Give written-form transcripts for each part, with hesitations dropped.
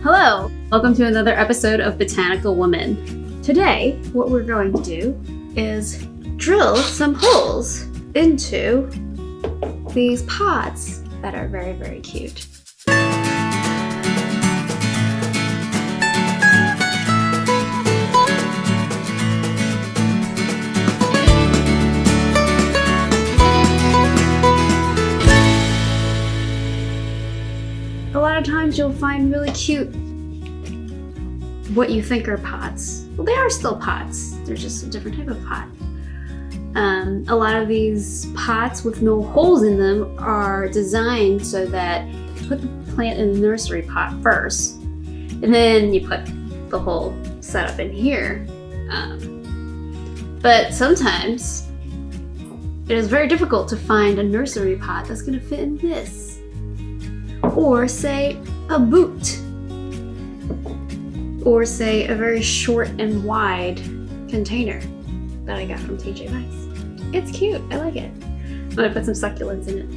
Hello! Welcome to another episode of Botanical Woman. Today, what we're going to do is drill some holes into these pots that are very, very cute. A lot of times you'll find really cute what you think are pots. Well, they are still pots. They're just a different type of pot. A lot of these pots with no holes in them are designed so that you put the plant in the nursery pot first, and then you put the whole setup in here. But sometimes it is very difficult to find a nursery pot that's going to fit in this. Or say a boot, or say a very short and wide container that I got from TJ Maxx. It's cute, I like it. I'm gonna put some succulents in it.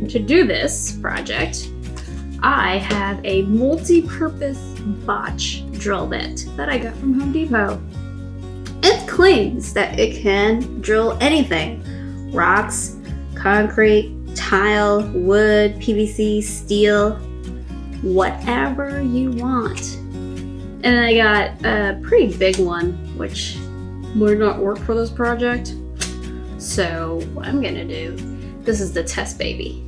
To do this project, I have a multi-purpose botch drill bit that I got from Home Depot. It claims that it can drill anything: rocks, concrete, tile, wood, PVC, steel, whatever you want. And I got a pretty big one, which would not work for this project. So what I'm gonna do, this is the test baby.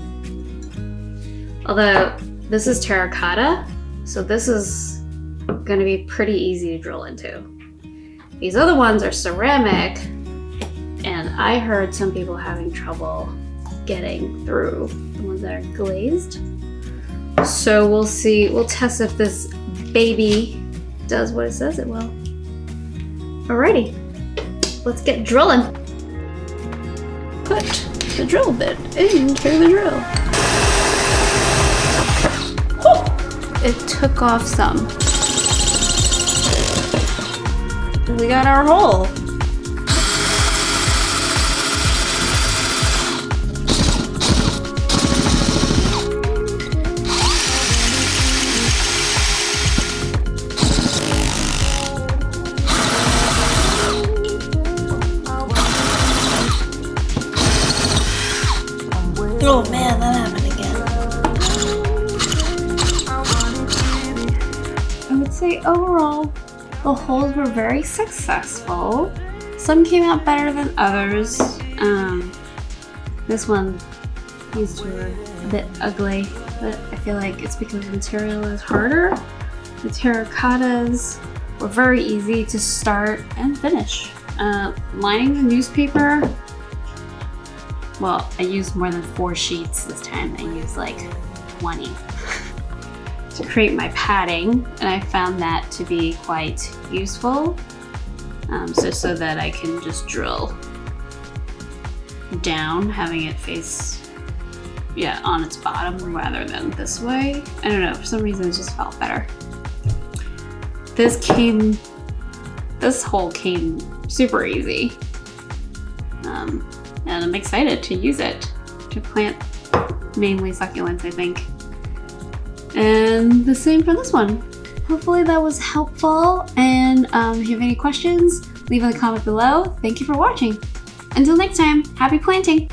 Although this is terracotta, so this is gonna be pretty easy to drill into. These other ones are ceramic, and I heard some people having trouble getting through the ones that are glazed. So we'll see, we'll test if this baby does what it says it will. Alrighty, let's get drilling. Put the drill bit into the drill. Oh, it took off some. We got our hole. Oh man, that happened again. I would say overall, the holes were very successful. Some came out better than others. This one, these two are a bit ugly, but I feel like it's because the material is harder. The terracottas were very easy to start and finish. Lining the newspaper, well, I used more than 4 sheets this time. I used like 20 to create my padding, and I found that to be quite useful. So that I can just drill down, having it face, on its bottom rather than this way. I don't know, for some reason it just felt better. This hole came super easy. And I'm excited to use it to plant mainly succulents, I think. And the same for this one. Hopefully that was helpful, and if you have any questions, leave in the comment below. Thank you for watching. Until next time, happy planting!